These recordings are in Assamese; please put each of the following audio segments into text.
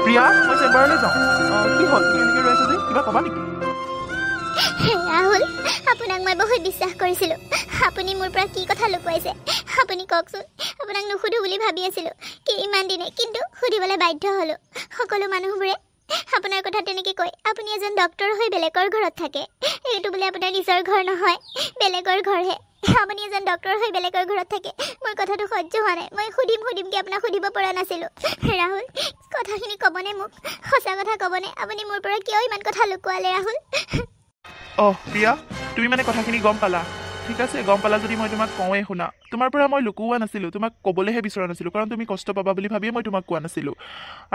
প্ৰিয়া মই চেম্বাৰলৈ যাওঁ কি হ'ল তুমি এনেকৈ ৰৈ আছা যে কিবা ক'বা নেকি ৰাহুল আপোনাক মই বহুত বিশ্বাস কৰিছিলোঁ আপুনি মোৰ পৰা কি কথা লুকুৱাইছে আপুনি কওকচোন আপোনাক নুসুধো বুলি ভাবি আছিলোঁ কি ইমান দিনে কিন্তু সুধিবলৈ বাধ্য হ'লোঁ সকলো মানুহবোৰে আপোনাৰ কথা তেনেকৈ কয় আপুনি এজন ডক্তৰ হৈ বেলেগৰ ঘৰত থাকে এইটো বোলে আপোনাৰ নিজৰ ঘৰ নহয় বেলেগৰ ঘৰহে আপুনি এজন ডক্তৰ হৈ বেলেগৰ ঘৰত থাকে মোৰ কথাটো সহ্য হোৱা নাই মই সুধিমকৈ আপোনাক সুধিব পৰা নাছিলোঁ ৰাহুল কথাখিনি ক'বনে মোক সঁচা কথা ক'বনে আপুনি মোৰ পৰা কিয় ইমান কথা লুকুৱালে ৰাহুল প্ৰিয়া তুমি মানে কথাখিনি গম পালা ঠিক আছে গম পালা যদি মই তোমাক কওঁৱেই শুনা তোমাৰ পৰা মই লুকুওৱা নাছিলোঁ তোমাক ক'বলৈহে বিচৰা নাছিলোঁ কাৰণ তুমি কষ্ট পাবা বুলি ভাবিয়ে মই তোমাক কোৱা নাছিলোঁ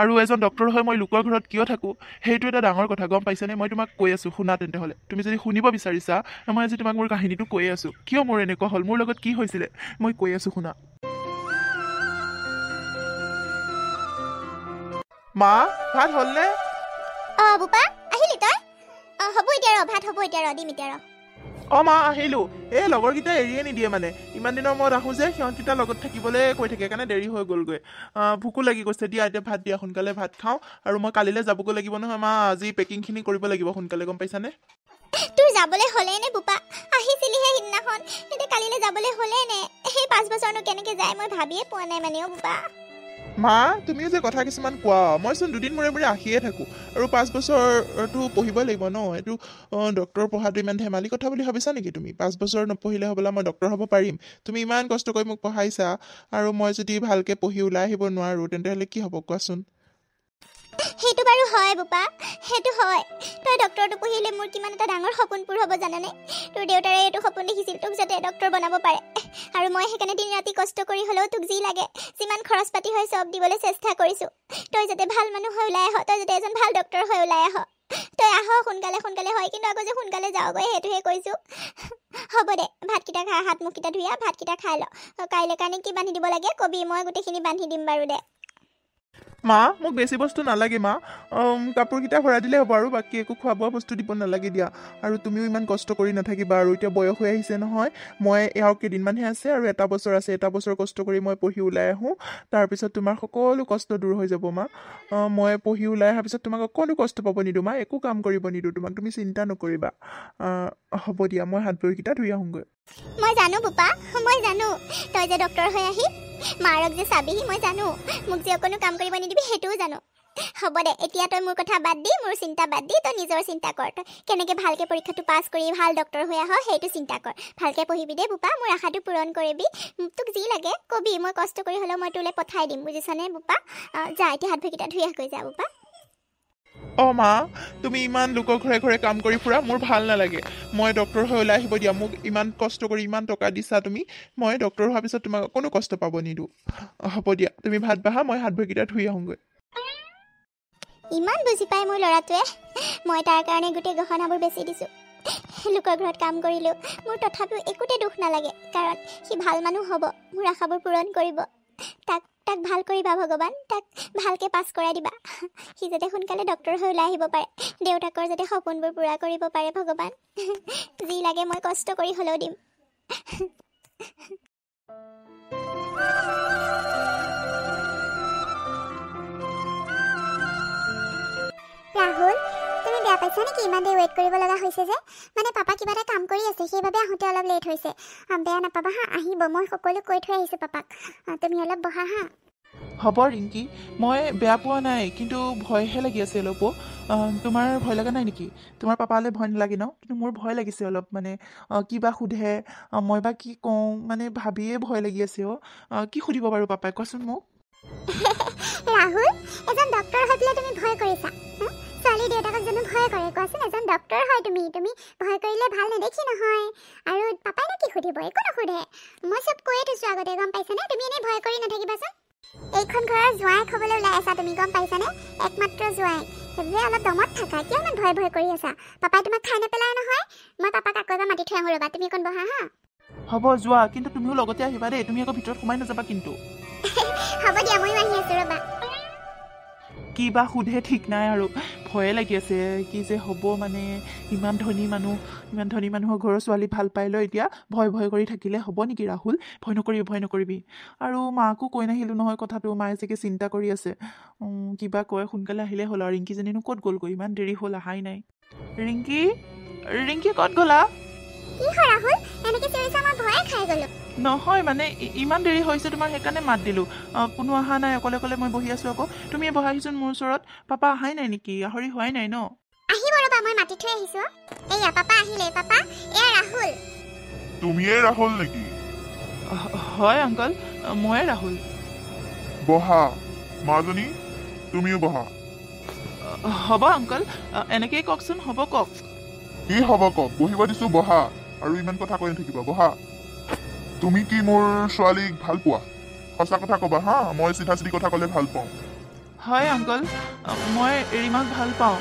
আৰু এজন ডক্তৰ হৈ মই লোকৰ ঘৰত কিয় থাকোঁ সেইটো এটা ডাঙৰ কথা গম পাইছানে মই তোমাক কৈ আছোঁ শুনা তেন্তে হ'লে তুমি যদি শুনিব বিচাৰিছা মই আজি তোমাক মোৰ কাহিনীটো কৈ আছোঁ কিয় মোৰ এনেকুৱা হ'ল মোৰ লগত কি হৈছিলে মই কৈ আছোঁ শুনা মা ভাত হ'লনে বোপা আহিলি তই হ'ব এতিয়া ভাত হ'ব এতিয়া দিম এতিয়া মা আহিলোঁ এই লগৰকেইটা এৰিয়ে নিদিয়ে মানে ইমান দিনৰ মূৰত আহোঁ যে সিহঁতকেইটা লগত থাকিবলৈ কৈ থাকে সেইকাৰণে দেৰি হৈ গ'লগৈ ভোকো লাগি গৈছে দিয়া এতিয়া ভাত দিয়া সোনকালে ভাত খাওঁ আৰু মই কালিলৈ যাবগৈ লাগিব নহয় মা আজি পেকিংখিনি কৰিব লাগিব সোনকালে গম পাইছানে তোৰ যাবলৈ হ'লেই নে বোপা আহিছিলিহে সিদিনাখন এতিয়া কালিলৈ যাবলৈ হ'লেই নে সেই 5 বছৰনো কেনেকৈ যায় মই ভাবিয়ে পোৱা নাই মানে বোপা মা তুমিও যে কথা কিছুমান কোৱা মইচোন দুদিন মূৰে মূৰে আহিয়ে থাকোঁ আৰু 5 বছৰটো পঢ়িবই লাগিব ন এইটো ডক্টৰ পঢ়াটো ইমান ধেমালি কথা বুলি ভাবিছা নেকি তুমি 5 বছৰ নপঢ়িলে হ'বলা মই ডক্টৰ হ'ব পাৰিম তুমি ইমান কষ্ট কৰি মোক পঢ়াইছা আৰু মই যদি ভালকৈ পঢ়ি ওলাই আহিব নোৱাৰোঁ তেন্তে হ'লে কি হ'ব কোৱাচোন সেইটো বাৰু হয় বোপা সেইটো হয় তই ডক্টৰটো পঢ়িলে মোৰ কিমান এটা ডাঙৰ সপোন পূৰ হ'ব জানানে তোৰ দেউতাৰে এইটো সপোন দেখিছিল তোক যাতে ডক্টৰ বনাব পাৰে আৰু মই সেইকাৰণে দিন ৰাতি কষ্ট কৰি হ'লেও তোক যি লাগে যিমান খৰচ পাতি হয় চব দিবলৈ চেষ্টা কৰিছোঁ তই যাতে ভাল মানুহ হৈ ওলাই আহ তই যাতে এজন ভাল ডক্টৰ হৈ ওলাই আহ তই আহ সোনকালে হয় কিন্তু আকৌ যে সোনকালে যাওঁগৈ সেইটোহে কৈছোঁ হ'ব দে ভাতকেইটা খা হাত মুখকেইটা ধুই ভাতকেইটা খাই ল কাইলৈ কাৰণে কি বান্ধি দিব লাগে কবি মই গোটেইখিনি বান্ধি দিম বাৰু দে মা মোক বেছি বস্তু নালাগে মা কাপোৰকেইটা ভৰাই দিলে হ'ব আৰু বাকী একো খোৱা বোৱা বস্তু দিব নালাগে দিয়া আৰু তুমিও ইমান কষ্ট কৰি নাথাকিবা আৰু এতিয়া বয়স হৈ আহিছে নহয় মই এওঁ কেইদিনমানহে আছে আৰু এটা বছৰ আছে এটা বছৰ কষ্ট কৰি মই পঢ়ি ওলাই আহোঁ তাৰপিছত তোমাৰ সকলো কষ্ট দূৰ হৈ যাব মা মই পঢ়ি ওলাই অহাৰ পিছত তোমাক অকণো কষ্ট পাব নিদিওঁ মা একো কাম কৰিব নিদিওঁ তোমাক তুমি চিন্তা নকৰিবা হ'ব দিয়া মই হাত ভৰিকেইটা ধুই আহোঁগৈ মই জানো বোপা মই জানো তই যে ডক্টৰ হৈ আহি মাৰক যে চাবিহি মই জানো মোক যে অকণো কাম কৰিব নিদিবি সেইটোও জানো হ'ব দে এতিয়া তই মোৰ কথা বাদ দি মোৰ চিন্তা বাদ দি তই নিজৰ চিন্তা কৰ তই কেনেকৈ ভালকৈ পৰীক্ষাটো পাছ কৰি ভাল ডক্টৰ হৈ আহ সেইটো চিন্তা কৰ ভালকৈ পঢ়িবি দেই বোপা মোৰ আশাটো পূৰণ কৰিবি তোক যি লাগে কবি মই কষ্ট কৰি হ'লেও মই তোলৈ পঠাই দিম বুজিছানে বোপা যা এতিয়া হাত ভৰিকেইটা ধুই আহগৈ যা বোপা মা তুমি ইমান লোকৰ ঘৰে ঘৰে কাম কৰি ফুৰা মোৰ ভাল নালাগে মই ডক্টৰ হৈ ওলাই আহিব দিয়া মোক ইমান কষ্ট কৰি ইমান টকা দিছা তুমি মই ডক্টৰ হোৱাৰ পিছত তোমাক অকণো কষ্ট পাব নিদিওঁ হ'ব দিয়া তুমি ভাত বাঢ়া মই হাত ভৰিকেইটা ধুই আহোঁগৈ ইমান বুজি পায় মোৰ ল'ৰাটোৱে মই তাৰ কাৰণে গোটেই গহনাবোৰ বেচি দিছোঁ লোকৰ ঘৰত কাম কৰিলেও মোৰ তথাপিও একোতে দুখ নালাগে কাৰণ সি ভাল মানুহ হ'ব মোৰ আশাবোৰ পূৰণ কৰিব তাক ভাল কৰিবা ভগৱান তাক ভালকৈ পাছ কৰাই দিবা সি যাতে সোনকালে ডক্টৰ হৈ ওলাই আহিব পাৰে দেউতাকৰ যাতে সপোনবোৰ পূৰা কৰিব পাৰে ভগৱান যি লাগে মই কষ্ট কৰি হ'লেও দিম ৰাহুল তুমি বেয়া পাইছা নেকি ইমান দেৰি ৱেইট কৰিব লগা হৈছে যে মানে পাপা কিবা এটা কাম কৰি আছে সেইবাবে আহোঁতে অলপ লেট হৈছে বেয়া নাপাবা হা আহিব মই সকলো কৈ থৈ আহিছোঁ পাপাক তুমি অলপ বহা হা হ'ব ৰিংকি মই বেয়া পোৱা নাই কিন্তু ভয়হে লাগি আছে অলপ তোমাৰ ভয় লগা নাই নেকি তোমাৰ পাপালৈ ভয় নালাগে ন কিন্তু মোৰ ভয় লাগিছে অলপ মানে কিবা সোধে মই বা কি কওঁ মানে ভাবিয়ে ভয় লাগি আছে কি সুধিব বাৰু পাপাই কোৱাচোন মোক ৰাহুল এজন ডক্টৰ হৈ পেলাই তুমি ভয় কৰিছা ছোৱালী দেউতাকক জানো ভয় কৰে কোৱাচোন এজন ডক্টৰ হয় তুমি ভয় কৰিলে ভাল নেদেখি নহয় আৰু পাপাই নো কি সুধিব একো নুসুধে মই চব কৈয়ে থৈছোঁ আগতে গম পাইছানে তুমি এনেই ভয় কৰি নাথাকিবাচোন এইখন ঘৰৰ জোঁৱাইক হ'বলৈ ওলাই আছা তুমি গম পাইছানে একমাত্ৰ জোঁৱাইক সেইবাবে অলপ দমত থাকা কিয় ইমান ভয় কৰি আছা পাপাই তোমাক খাই নেপেলাই নহয় মই পাপাক আকৌ এবাৰ মাতি থৈ আহোঁ ৰ'বা তুমি অকণ বহা হা হ'ব যোৱা কিন্তু তুমিও লগতে আহিবা দেই তুমি আকৌ ভিতৰত সোমাই নাযাবা কিন্তু হ'ব দিয়া ময়ো আহি আছোঁ ৰ'বা কি বা সোধে ঠিক নাই আৰু ভয়ে লাগি আছে কি যে হ'ব মানে ইমান ধনী মানুহৰ ঘৰৰ ছোৱালী ভাল পাই লৈ এতিয়া ভয় কৰি থাকিলে হ'ব নেকি ৰাহুল ভয় নকৰিবি আৰু মাকো কৈ নাহিলোঁ নহয় কথাটো মায়ে চাগে চিন্তা কৰি আছে কিবা কয় সোনকালে আহিলে হ'ল আৰু ৰিংকিজনীনো ক'ত গ'লগৈ ইমান দেৰি হ'ল অহাই নাই ৰিংকি ক'ত গ'লা কি হয় ৰাহুল এনেকৈ চিঞৰিছা মই ভয়ে খাই গ'লো নহয় মানে ইমান দেৰি হৈছে তোমাৰ সেইকাৰণে মাত দিলোঁ কোনো অহা নাই অকলে মই বহি আছোঁ আকৌ তুমি বহাহিচোন মোৰ ওচৰত পাপা অহাই নাই নেকি আহৰি হোৱাই নাই ন আহিব ৰ'বা মই মাতি থৈ আহিছোঁ এয়া পাপা আহিলে পাপা এয়া ৰাহুল তুমিয়ে ৰাহুল নেকি হয় আংকল ময়ে ৰাহুল বহা মাজনী তুমিও বহা হ'ব আংকল এনেকেই কওকচোন হ'ব কওক কি হ'ব কওক বহিব দিছো বহা আৰু ইমান কথা কৈ নাথাকিবা বহা তুমি কি মোৰ ছোৱালীক ভাল পোৱা সঁচা কথা ক'বা হা মই চিধা চিধি কথা ক'লে ভাল পাওঁ হয় আংকল মই ৰীমাক ভাল পাওঁ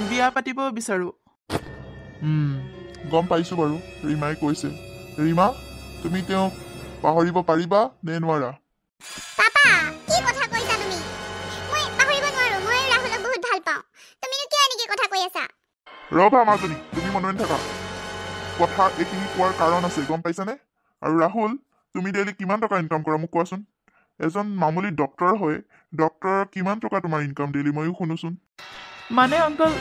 বিয়া পাতিব বিচাৰোঁ গম পাইছোঁ বাৰু ৰীমাই কৈছে ৰীমা তুমি তেওঁক পাহৰিব পাৰিবা নে নোৱাৰা পাপা কি কথা কৈছা তুমি মই পাহৰিব নোৱাৰো মই ৰাহুলক বহুত ভাল পাওঁ তুমিনো কিয় এনেকৈ কথা কৈ আছা ৰ'বা মাজনী তুমি মনে থাকা কথা এইখিনি কোৱাৰ কাৰণ আছে গম পাইছানে আৰু ৰাহুল তুমি ডেইলি কিমান টকা ইনকাম কৰা মোক কোৱাচোন এজন মামুলি ডক্টৰ হৈ ডক্টৰৰ কিমান টকা তোমাৰ ইনকাম ডেইলি ময়ো শুনোচোন মানে আংকল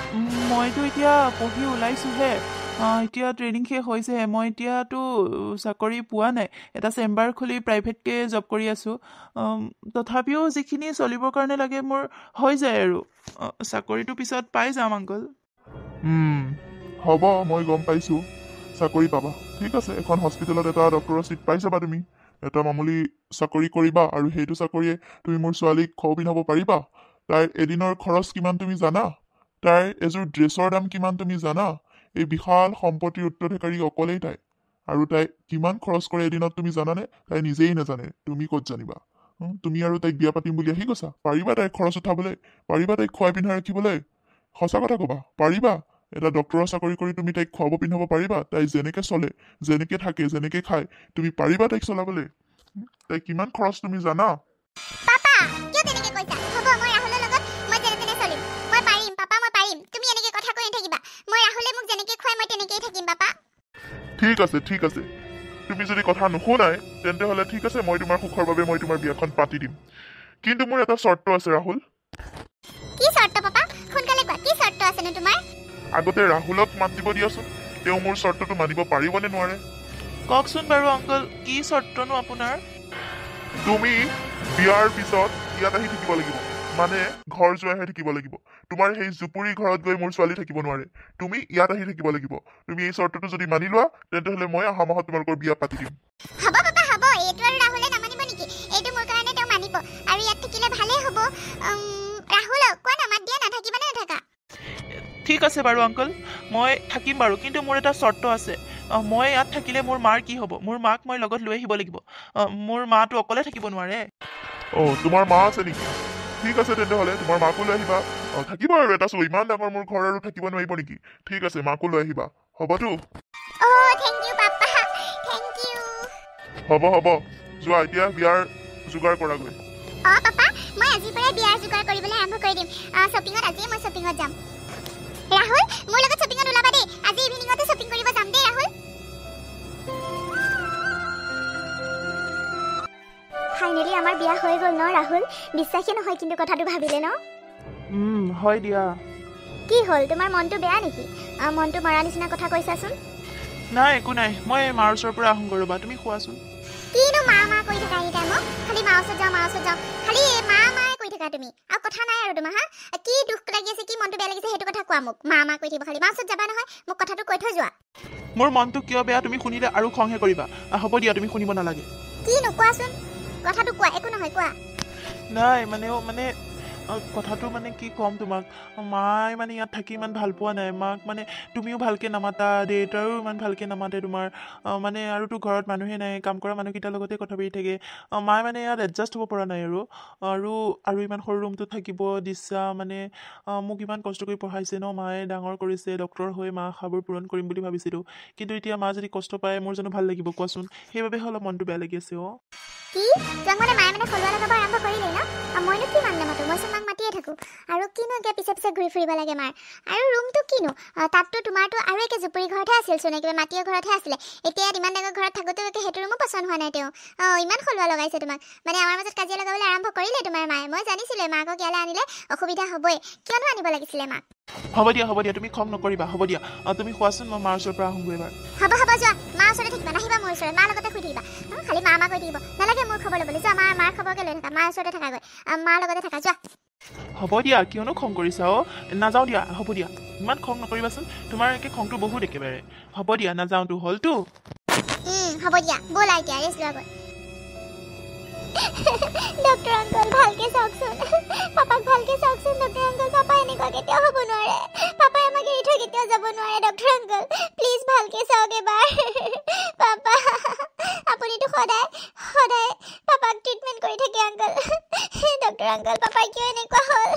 মইতো এতিয়া পঢ়ি ওলাইছোঁহে এতিয়া ট্ৰেইনিং শেষ হৈছেহে মই এতিয়াতো চাকৰি পোৱা নাই এটা চেম্বাৰ খুলি প্ৰাইভেটকৈ জব কৰি আছোঁ তথাপিও যিখিনি চলিবৰ কাৰণে লাগে মোৰ হৈ যায় আৰু চাকৰিটো পিছত পাই যাম আংকল হ'ব মই গম পাইছোঁ চাকৰি পাবা ঠিক আছে এখন হস্পিটেলত এটা ডক্টৰৰ চিট পাই যাবা তুমি এটা মামুলি চাকৰি কৰিবা আৰু সেইটো চাকৰিয়ে তুমি মোৰ ছোৱালীক খোৱা পিন্ধাব পাৰিবা তাইৰ এদিনৰ খৰচ কিমান তুমি জানা তাইৰ এযোৰ ড্ৰেছৰ দাম কিমান তুমি জানা এই বিশাল সম্পত্তিৰ উত্তৰাধিকাৰী অকলেই তাই আৰু তাই কিমান খৰচ কৰে এদিনত তুমি জানানে তাই নিজেই নাজানে তুমি ক'ত জানিবা তুমি আৰু তাইক বিয়া পাতিম বুলি আহি কৈছা পাৰিবা তাইক খৰচ উঠাবলৈ পাৰিবা তাইক খুৱাই পিন্ধাই ৰাখিবলৈ সঁচা কথা ক'বা পাৰিবা এটা ডক্টৰৰ চাকৰি কৰি তুমি তাইক খুৱাব পিন্ধাব পাৰিবা তাই যেনেকৈ চলে যেনেকৈ থাকে যেনেকৈ খায় তুমি পাৰিবা তাইক চলাবলৈ তাই কিমান খৰচ তুমি জানা পাপা কিয় তেনেকৈ কৈছা হ'ব মই ৰাহুলৰ লগত মই যেনে তেনে চলিম মই পাৰিম পাপা মই পাৰিম তুমি এনেকৈ কথা কৈ নাথাকিবা মই ৰাহুলে মোক যেনেকৈ খুৱাই মই তেনেকৈয়ে থাকিম পাপা ঠিক আছে তুমি যদি কথা নুশুনাই তেন্তে হ'লে ঠিক আছে মই তোমাৰ সুখৰ বাবে মই তোমাৰ বিয়াখন পাতি দিম কিন্তু মোৰ এটা চৰ্ত আছে ৰাহুল কি চৰ্ত পাপা সোনকালে কোৱা কি চৰ্ত আছেনো তোমাৰ আগতে ৰাহুলক মাত দিব দিয়াচোন তেওঁ মোৰ চৰ্তটো মানিব পাৰিবনে নোৱাৰে কওকচোন বাৰু আংকল কি চৰ্তনো আপোনাৰ তুমি বিয়াৰ পিছত ইয়াত আহি থাকিব লাগিব মানে ঘৰ যোৱাইহে থাকিব লাগিব তোমাৰ সেই জুপুৰি ঘৰত গৈ মোৰ ছোৱালী থাকিব নোৱাৰে তুমি ইয়াত আহি থাকিব লাগিব তুমি এই চৰ্তটো যদি মানি লোৱা তেন্তে হ'লে মই অহা মাহত তোমালোকৰ বিয়া পাতি দিম হ'ব পাপা হ'ব এইটো আৰু ৰাহুলে নামানিব নেকি এইটো মোৰ কাৰণে তেওঁ মানিব আৰু ইয়াত থাকিলে ভালেই হ'ব ৰাহুল কোৱা না মাত দিয়া নাথাকিবা নে নাথাকা ঠিক আছে বাৰু আংকল মই থাকিম বাৰু কিন্তু মোৰ এটা চৰ্ত আছে মই ইয়াত থাকিলে মোৰ মাৰ কি হ'ব মোৰ মাক মই লগত লৈ আহিব লাগিব মোৰ মাটো অকলে থাকিব নোৱাৰে তোমাৰ মা আছে নেকি ঠিক আছে তেন্তে হ'লে তোমাৰ মাকো লৈ আহিবা থাকিব আৰু এটা চো ইমান ডাঙৰ মোৰ ঘৰ আৰু থাকিব নোৱাৰিব নেকি ঠিক আছে মাকো লৈ আহিবা হ'বতো থেংক ইউ পাপা থেংক ইউ হ'ব যোৱা এতিয়া বিয়াৰ যোগাৰ কৰাগৈ পাপা মই আজিৰ পৰাই বিয়াৰ যোগাৰ কৰিবলৈ আৰম্ভ কৰি দিম শ্বপিঙত আজিয়ে মই শ্বপিঙত যাম ৰাহুল মোৰ লগত শ্বপিঙত ওলাবা দেই আজি ইভিনিঙতে শ্বপিং কৰিব যাম দেই ৰাহুল ফাইনেলি আমাৰ বিয়া হৈ গ'ল ন ৰাহুল বিশ্বাসেই নহয় কিন্তু কথাটো ভাবিলে ন হয় দিয়া কি হ'ল তোমাৰ মনটো বেয়া নেকি মনটো মৰা নিচিনা কথা কৈছাচোন নাই একো নাই মই মাৰ ওচৰৰ পৰা আহোঁ ৰ'বা তুমি খোৱাচোন কিনো মা কৰি থাকা এই টাইমত খালি মাৰ ওচৰত যাওঁ খালি মা কৈ থাকা তুমি আৰু কথা নাই আৰু তোমাৰ কি দুখ লাগি আছে কি মনটো বেয়া লাগিছে সেইটো কথা কোৱা মোক মা কৈ থাকিব খালি মাৰ ওচৰত যাবা নহয় মোক কথাটো কৈ থৈ যোৱা মোৰ মনটো কিয় বেয়া তুমি শুনিলে আৰু খংহে কৰিবা হ'ব দিয়া তুমি শুনিব নালাগে কিনো কোৱাচোন কথাটো কোৱা একো নহয় কোৱা নাই মানে কথাটো মানে কি ক'ম তোমাক মায়ে মানে ইয়াত থাকি ইমান ভাল পোৱা নাই মাক মানে তুমিও ভালকৈ নামাতা দেউতাৰো ইমান ভালকৈ নামাতে তোমাৰ মানে আৰুতো ঘৰত মানুহে নাই কাম কৰা মানুহকেইটাৰ লগতে কথা পাতি থাকে মায়ে মানে ইয়াত এডজাষ্ট হ'ব পৰা নাই আৰু ইমান সৰু ৰুমটোত থাকিব দিছা মানে মোক ইমান কষ্ট কৰি পঢ়াইছে ন মায়ে ডাঙৰ কৰিছে ডক্টৰ হৈ মা আশাবোৰ পূৰণ কৰিম বুলি ভাবিছিলোঁ কিন্তু এতিয়া মা যদি কষ্ট পায় মোৰ জানো ভাল লাগিব কোৱাচোন সেইবাবেহে অলপ মনটো বেয়া লাগি আছে কি তোমাক মানে মায়ে মানে ফলোৱা লগাব আৰম্ভ কৰিলেই ন মইনো কি মান নামাতো মই চোন মাক মাতিয়ে শুয়ে থাকোঁ আৰু কিনো একে পিছে পিছে ঘূৰি ফুৰিব লাগে মাৰ আৰু ৰুমটো কিনো তাততো তোমাৰতো আৰু একে জুপুৰি ঘৰতহে আছিলচোন একেবাৰে মাটিৰ ঘৰতহে আছিলে এতিয়া ইমান ডাঙৰ ঘৰত থাকোঁতেও একে সেইটো ৰুমো পচন্দ হোৱা নাই তেওঁ ইমান সলোৱা লগাইছে তোমাক মানে আমাৰ মাজত কাজিয়া লগাবলৈ আৰম্ভ কৰিলে তোমাৰ মায়ে মই জানিছিলোঁ মাকক ইয়ালৈ আনিলে অসুবিধা হ'বই কিয়নো আনিব লাগিছিলে মাক হ'ব দিয়া তুমি খং নকৰিবা হ'ব দিয়া তুমি খোৱাচোন মই মাৰ ওচৰৰ পৰা আহোঁগৈ এবাৰ হ'ব যোৱা মাৰ ওচৰতে থাকিবা নাহিবা মোৰ ওচৰত মাৰ লগতে শুই থাকিবা খালি মা কৈ থাকিব নালাগে মোৰ খবৰ ল'বলৈ যোৱা মাৰ খবৰকে লৈ থাকা মাৰ ওচৰতে থাকাগৈ মাৰ লগতে থাকা যোৱা হ'ব দিয়া কিয়নো খং কৰিছা নাযাওঁ দিয়া হ'ব দিয়া ইমান খং নকৰিবাচোন তোমাৰ একে খংটো বহুত একেবাৰে হ'ব দিয়া নাযাওঁতো হ'লতো হ'ব দিয়া ব'লা এতিয়া ৰেষ্ট লোৱা ডক্টৰ আংকল ভালকে চাওকচোন পাপাক ভালকে চাওকচোন ডক্টৰ আংকল পাপা এনেকুৱা কেতিয়াও হ'ব নোৱাৰে পাপাই আমাক এৰি থৈ কেতিয়াও যাব নোৱাৰে ডক্টৰ আংকল প্লিজ ভালকে চাওক এবাৰ পাপা আপুনিতো সদায় পাপাক ট্ৰিটমেণ্ট কৰি থাকে আংকল ডক্টৰ আংকল পাপাই কিয় এনেকুৱা হ'ল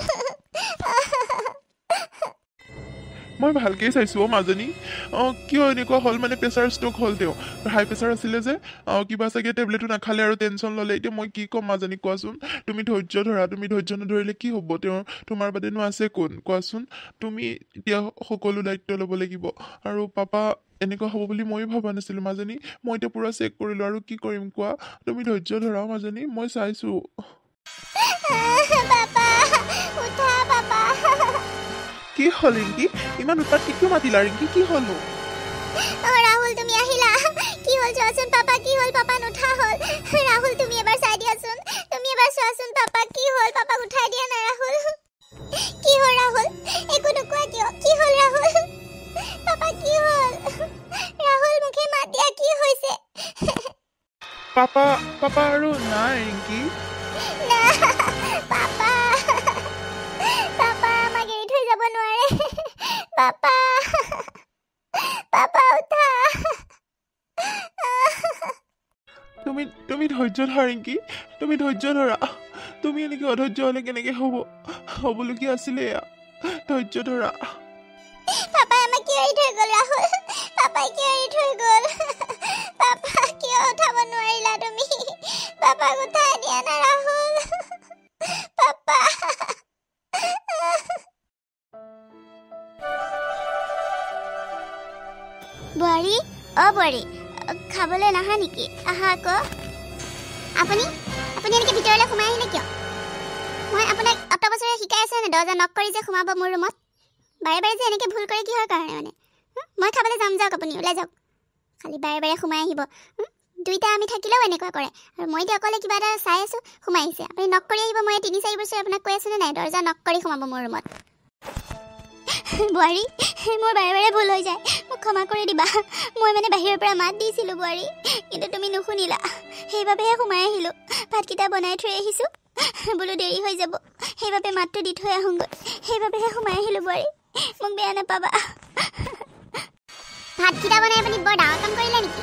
মই ভালকেই চাইছোঁ মাজনী কিয় এনেকুৱা হ'ল মানে প্ৰেছাৰ ষ্ট্ৰক হ'ল তেওঁ হাই প্ৰেছাৰ আছিলে যে কিবা চাগে টেবলেটো নাখালে আৰু টেনশ্যন ল'লে এতিয়া মই কি ক'ম মাজনী কোৱাচোন তুমি ধৈৰ্য ধৰা তুমি ধৈৰ্য নধৰিলে কি হ'ব তোমাৰ বাদেনো আছে কোন কোৱাচোন তুমি এতিয়া সকলো দায়িত্ব ল'ব লাগিব আৰু পাপা এনেকুৱা হ'ব বুলি ময়ো ভবা নাছিলোঁ মাজনী মই এতিয়া পূৰা চেক কৰিলোঁ আৰু কি কৰিম কোৱা তুমি ধৈৰ্য ধৰা মাজনী মই চাইছোঁ কি হ'ল ৰিংকি ইমান উৎপাত কিয় মাতিলা ৰিংকি কি হ'ল ৰাহুল তুমি আহিলা কি হ'ল চোৱাচোন পাপা কি হ'ল পাপা নুঠা হ'ল ৰাহুল তুমি এবাৰ চাই দিয়াচোন তুমি এবাৰ চোৱাচোন পাপা কি হ'ল পাপাক উঠাই দিয়া না ৰাহুল কি হ'ল ৰাহুল একো নোকোৱা কিয় কি হ'ল ৰাহুল পাপা কি হ'ল ৰাহুল মুখে মাত দিয়া কি হৈছে পাপা আৰু নাই ৰিংকি পাপা আমাক এৰি থৈ যাব নোৱাৰে পাপা উঠা তুমি ধৈৰ্য ধৰা ৰিংকি তুমি ধৈৰ্য ধৰা তুমি এনেকৈ অধৈৰ্য হ'লে কেনেকৈ হ'বলগীয়া আছিলে এয়া ধৈৰ্য ধৰা পাপাই আমাক কিয় এৰি থৈ গ'ল ৰাহুল পাপাই কিয় এৰি থৈ গ'ল পাপা কিয় উঠাব নোৱাৰিলা তুমি পাপাক উঠাই দিয়া না ৰাহুল পাপা বোৱাৰী বোৱাৰী খাবলৈ নাহা নেকি আহা আকৌ আপুনি এনেকৈ ভিতৰলৈ সোমাই আহিলে কিয় মই আপোনাক অত বছৰে শিকাই আছোঁ নে দৰ্জা নক কৰি যে সোমাব মোৰ ৰুমত বাৰে যে এনেকৈ ভুল কৰে কিহৰ কাৰণে মানে মই খাবলৈ যাম যাওক আপুনি ওলাই যাওক খালি বাৰে সোমাই আহিব দুইটা আমি থাকিলেও এনেকুৱা কৰে আৰু মই এতিয়া অকলে কিবা এটা চাই আছোঁ সোমাই আহিছে আপুনি নক কৰি আহিব মই 3-4 বছৰ আপোনাক কৈ আছোঁ নে নাই দৰ্জা নক কৰি সোমাব মোৰ ৰুমত বোৱাৰী মোৰ বাৰে ভুল হৈ যায় মোক ক্ষমা কৰি দিবা মই মানে বাহিৰৰ পৰা মাত দিছিলোঁ বোৱাৰী কিন্তু তুমি নুশুনিলা সেইবাবেহে সোমাই আহিলোঁ ভাতকেইটা বনাই থৈ আহিছোঁ বোলো দেৰি হৈ যাব সেইবাবে মাতটো দি থৈ আহোঁগৈ সেইবাবেহে সোমাই আহিলোঁ বোৱাৰী মোক বেয়া নাপাবা ভাতকেইটা বনাই আপুনি বৰ ডাঙৰ কাম কৰিলে নেকি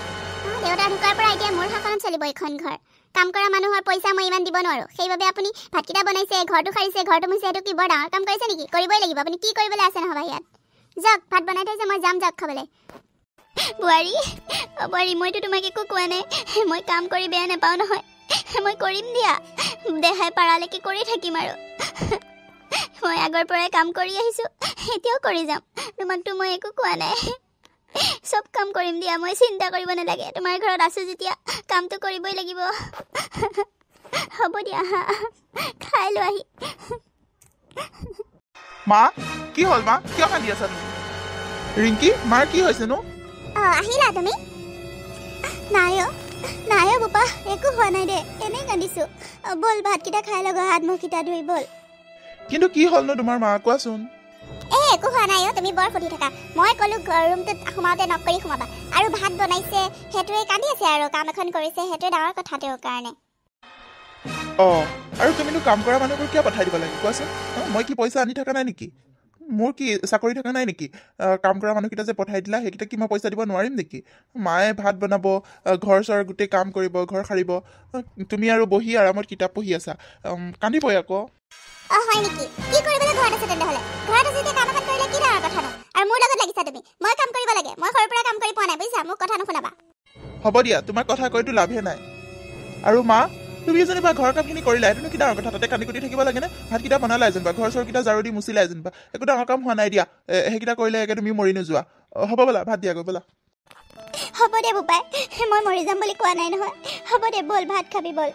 দেউতা ঢুকাৰ পৰা এতিয়া মোৰ শাসনত চলিব এইখন ঘৰ কাম কৰা মানুহৰ পইচা মই ইমান দিব নোৱাৰোঁ সেইবাবে আপুনি ভাতকেইটা বনাইছে ঘৰটো সাৰিছে ঘৰটো মুচিছে সেইটো কি বৰ ডাঙৰ কাম কৰিছে নেকি কৰিবই লাগিব আপুনি কি কৰিবলৈ আছে নহ'বা ইয়াত যাওক ভাত বনাই থৈছে মই যাম যাওক খাবলৈ বোৱাৰী মইতো তোমাক একো কোৱা নাই মই কাম কৰি বেয়া নাপাওঁ নহয় মই কৰিম দিয়া দেহাই পাৰালৈকে কৰি থাকিম আৰু মই আগৰ পৰাই কাম কৰি আহিছোঁ এতিয়াও কৰি যাম তোমাকতো মই একো কোৱা নাই সব কাম কৰিম দিয়া মই চিন্তা কৰিব নালাগে তোমাৰ ঘৰত আছোঁ যেতিয়া কামটো কৰিবই লাগিব হ'ব দিয়া খাই লৈ আহি মা কি হ'ল মা কিয় কান্দি আছা তুমি ৰিংকি মাৰ কি হৈছেনো আহিলা তুমি নাই বোপা একো হোৱা নাই দে এনেই কান্দিছোঁ ব'ল ভাতকেইটা খাই লগ হাত মুখকেইটা ধুই ব'ল কিন্তু কি হ'লনো তোমাৰ মা কোৱাচোন একো হোৱা নাই তুমি বৰ সুধি থাকা মই ক'লো ৰুমটোত সোমাওঁতে নক কৰি সোমাবা আৰু ভাত বনাইছে সেইটোৱে কান্দি আছে আৰু কাম এখন কৰিছে সেইটোৱে ডাঙৰ কথা তেওঁৰ কাৰণে আৰু তুমিনো কাম কৰা মানুহবোৰ কিয় পঠাই দিব লাগে কোৱাচোন মই কি পইচা আনি থকা নাই নেকি মোৰ কি চাকৰি থকা নাই নেকি কাম কৰা মানুহকেইটা যে পঠাই দিলা সেইকেইটা কি মই পইচা দিব নোৱাৰিম নেকি মায়ে ভাত বনাব ঘৰ চৰ গোটেই কাম কৰিব ঘৰ সাৰিব তুমি আৰু বহি আৰামত কিতাপ পঢ়ি আছা কান্দিবই আকৌ হয় নেকি কি কৰিবলৈ ঘৰত আছে তেনেহ'লে ঘৰত আছে যেতিয়া কাম এখন কৰিলে কি ডাঙৰ কথা ন আৰু মোৰ লগত লাগিছা তুমি মই কাম কৰিব লাগে মই ঘৰৰ পৰা কাম কৰি পোৱা নাই বুজিছা মোক কথা নুশুনাবা হ'ব দিয়া তোমাৰ কথা কৈতো লাভে নাই আৰু মা তুমি যেনিবা ঘৰৰ কামখিনি কৰিলা এইটোনো কি ডাঙৰ কথা তাতে কান্দি কুটি থাকিব লাগেনে ভাতকেইটা বনালা যেনিবা ঘৰ চৰকেইটা ঝাৰু দি মুচিলা যেনিবা একো ডাঙৰ কাম হোৱা নাই দিয়া সেইকেইটা কৰিলে একে তুমি মৰি নোযোৱা হ'ব বোলা ভাত দিয়া গৈ বোলা হ'ব দে বোপাই মই মৰি যাম বুলি কোৱা নাই নহয় হ'ব দে বল ভাত খাবি বল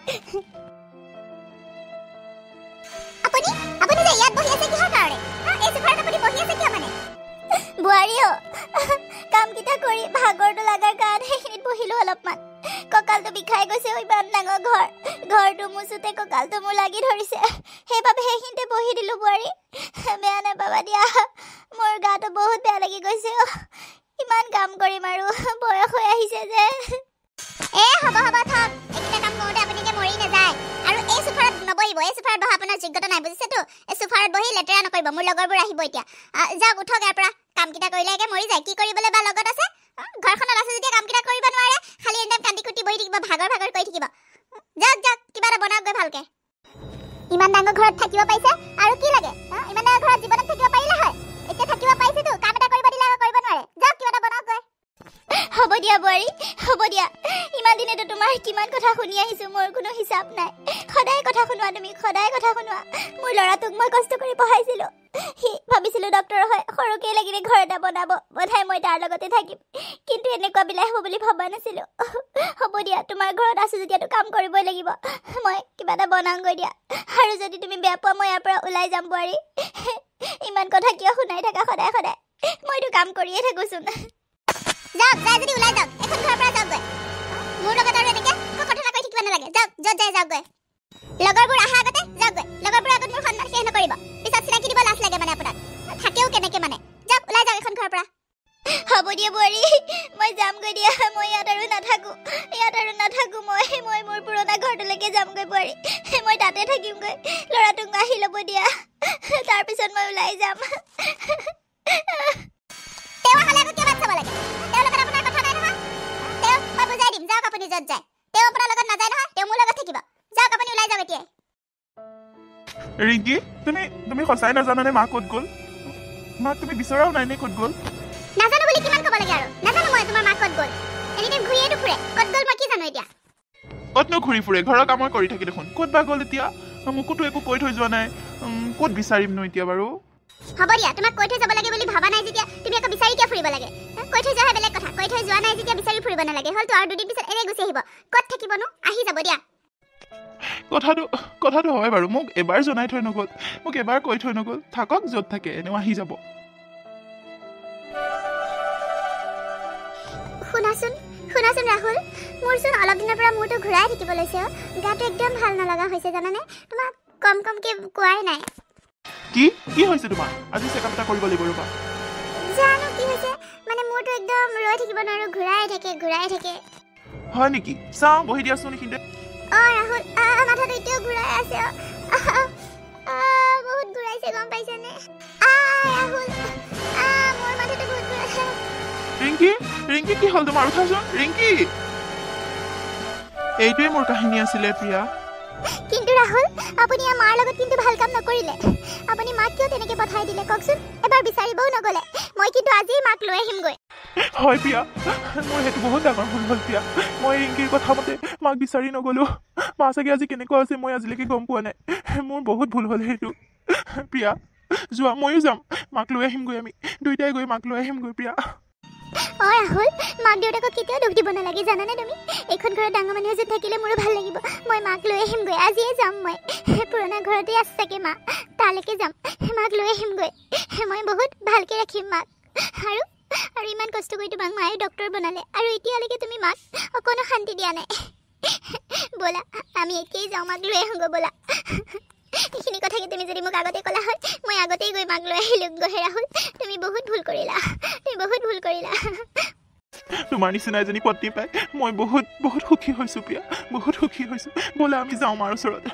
আপুনি আপুনি যে ইয়াত বহি আছে কিহৰ কাৰণে এই সোফাত আপুনি বহি আছে কিয় মানে বুঢ়াৰীও কামকেইটা কৰি ভাগৰটো লাগাৰ কাৰণে সেইখিনিত বহিলো অলপমান কঁকালটো বিষাই গৈছে ইমান ডাঙৰ ঘৰটো মুচোতে কঁকালটো মোৰ লাগি ধৰিছে সেইবাবে সেইখিনিতে বহি দিলো বুঢ়াৰী বেয়া নাপাবা দিয়া মোৰ গাটো বহুত বেয়া লাগি গৈছে ইমান কাম কৰিম আৰু বয়স হৈ আহিছে যে হ'ব থক এইকেইটা কাম কৰোঁতে আপুনিকে মৰি নাযায় আৰু এই সোফাত নবহিব এই সোফাত বহা আপোনাৰ যোগ্যতা নাই বুজিছেতো এই সোফাত বহি লেতেৰা নকৰিব মোৰ লগৰবোৰ আহিব এতিয়া যাওক উঠক ইয়াৰ পৰা কামকেইটা কৰিলে একে মৰি যায় কি কৰিবলৈ বা লগত আছে ঘৰখনত আছে যেতিয়া কামকেইটা কৰিব নোৱাৰে খালি এনে কান্দি কুটি বহি থাকিব ভাগৰ কৰি থাকিব যাওক কিবা এটা বনাওক গৈ ভালকে ইমান ডাঙৰ ঘৰত থাকিব পাইছে আৰু কি লাগে ইমান ডাঙৰ ঘৰত জীৱনত থাকিব পাৰিলে হয় এতিয়া থাকিব পাইছেতো কাম এটা কৰিব দিলে কৰিব নোৱাৰে যাওক কিবা এটা বনাওক গৈ হ'ব দিয়া বোৱাৰী হ'ব দিয়া ইমান দিনেতো তোমাৰ কিমান কথা শুনি আহিছো মোৰ কোনো হিচাপ নাই সদায় কথা শুনোৱা তুমি সদায় কথা শুনোৱা মোৰ ল'ৰাটোক মই কষ্ট কৰি পঢ়াইছিলো সি ভাবিছিলো ডক্টৰ হয় সৰুকৈ লাগিলে ঘৰ এটা বনাব বোধহয় মই তাৰ লগতে থাকিম কিন্তু এনেকুৱা বিলাই হ'ব বুলি ভবা নাছিলো হ'ব দিয়া তোমাৰ ঘৰত আছো যেতিয়াতো কাম কৰিবই লাগিব মই কিবা এটা বনাওঁগৈ দিয়া আৰু যদি তুমি বেয়া পোৱা মই ইয়াৰ পৰা ওলাই যাম বোৱাৰী ইমান কথা কিয় শুনাই থাকা সদায় মইতো কাম কৰিয়ে থাকোচোন যাওক যাই যদি ওলাই যাওক এখন ঘৰৰ পৰা যাওক গৈ মোৰ লগত আৰু এনেকৈ কথা নাকৈ থাকিব নালাগে যাওক য'ত যায় যাওক গৈ লগৰবোৰ অহা আগতে যাওক গৈ লগৰবোৰৰ আগত মোৰ সন্মান শেষ নকৰিব পিছত চিনাকি দিব লাজ লাগে মানে আপোনাক থাকেও কেনেকৈ মানে যাওক ওলাই যাওক এখন ঘৰৰ পৰা হ'ব দিয়া বোৱাৰী মই যামগৈ দিয়া মই ইয়াত আৰু নাথাকো মই মোৰ পুৰণা ঘৰটোলৈকে যামগৈ বোৱাৰী মই তাতে থাকিমগৈ ল'ৰাটোক আহি ল'ব দিয়া তাৰপিছত মই ওলাই যাম তেওঁ হ'লে আকৌ কিমান চাব লাগে তেওঁৰ লগত আপোনাৰ কথা নাই নহয় তেওঁ মই বুজাই দিম যাওক আপুনি য'ত যায় তেওঁ আপোনাৰ লগত নাযায় নহয় তেওঁ মোৰ লগত থাকিব যাওক আপুনি ওলাই যাওক এতিয়া ৰিংকি তুমি সঁচাই নাজানানে মা ক'ত গ'ল মাক তুমি বিচৰাও নাই নে ক'ত গ'ল নাজানো বুলি কিমান ক'ব লাগে আৰু নাজানো মই তোমাৰ মা ক'ত গ'ল এনিটাইম ঘূৰিয়ে নুফুৰে ক'ত গ'ল মই কি জানো এতিয়া ক'তনো ঘূৰি ফুৰে ঘৰৰ কামই কৰি থাকি দেখোন ক'ত বা গ'ল এতিয়া মোকোতো একো কৈ থৈ যোৱা নাই ক'ত বিচাৰিমনো এতিয়া বাৰু হ'ব দিয়া তোমাক কৈ থৈ যাব লাগে বুলি ভাবা নাই যেতিয়া তুমি আকৌ বিচাৰি কিয় ফুৰিব লাগে কৈ থৈ যোৱা বেলেগ কথা কৈ থৈ যোৱা নাই যেতিয়া বিচাৰি ফুৰিব নালাগে হলতো আৰু দুদিন পিছত এনে গুচি আহিব ক'ত থাকিবনো আহি যাব দিয়া কথাটো হয় বাৰু মোক এবাৰ জনাই থৈ নগ'ল মোক এবাৰ কৈ থৈ নগ'ল থাকক য'ত থাকে এনেও আহি যাব শুনাচোন ৰাহুল মোৰচোন অলপ দিনৰ পৰা মূৰটো ঘূৰাই থাকিব লৈছে গাটো একদম ভাল নলগা হৈছে জানানে তোমাক কমকৈ কোৱাই নাই কি হৈছে তোমাৰ আজি চেকআপ এটা কৰিব লাগিব ৰ'বা জানো কি হৈছে মানে মূৰটো একদম ৰৈ থাকিব নোৱাৰো ঘূৰাই থাকে হয় নেকি চাওঁ বহি দিয়াচোন এইখিনিতে ৰাহুল মাথাটো এতিয়াও ঘূৰাই আছে বহুত ঘূৰাইছে গম পাইছানে ৰাহুল মোৰ মাথাটো বহুত ঘূৰাইছে ৰিংকি কি হ'ল তোমাৰ উঠাচোন ৰিংকি এইটোৱে মোৰ কাহিনী আছিলে প্ৰিয়া কিন্তু ৰাহুল আপুনি মাৰ লগত কিন্তু ভাল কাম নকৰিলে আপুনি মাক কিয় তেনেকৈ পঠাই দিলে কওকচোন এবাৰ বিচাৰিবও নগ'লে মই কিন্তু আজি মাক লৈ আহিমগৈ হয় প্ৰিয়া মোৰ সেইটো বহুত ডাঙৰ ভুল হ'ল প্ৰিয়া মই ৰিংকিৰ কথা মতে মাক বিচাৰি নগ'লো মা চাগে আজি কেনেকুৱা আছে মই আজিলৈকে গম পোৱা নাই মোৰ বহুত ভুল হ'ল সেইটো প্ৰিয়া যোৱা ময়ো যাম মাক লৈ আহিমগৈ আমি দুইটাই গৈ মাক লৈ আহিমগৈ প্ৰিয়া ৰাহুল মাক দেউতাকক কেতিয়াও দুখ দিব নালাগে জানানে তুমি এইখন ঘৰত ডাঙৰ মানুহ এজন থাকিলে মোৰো ভাল লাগিব মই মাক লৈ আহিমগৈ আজিয়ে যাম মই পুৰণা ঘৰতে আছে চাগে মা তালৈকে যাম মাক লৈ আহিমগৈ মই বহুত ভালকৈ ৰাখিম মাক আৰু ইমান কষ্ট কৰি তোমাক মায়ে ডক্টৰ বনালে আৰু এতিয়ালৈকে তুমি মাক অকণো শান্তি দিয়া নাই ব'লা আমি এতিয়াই যাওঁ মাক লৈ আহোঁগৈ ব'লা এইখিনি কথাকে তুমি যদি মোক আগতে ক'লা হয় মই আগতেই গৈ মাক লৈ আহিলোগৈ ৰাহুল তুমি বহুত ভুল কৰিলা তোমাৰ নিচিনা এজনী পত্নী পাই মই বহুত সুখী হৈছোঁ প্ৰিয়া বহুত সুখী হৈছোঁ ব'লা আমি যাওঁ মাৰ ওচৰত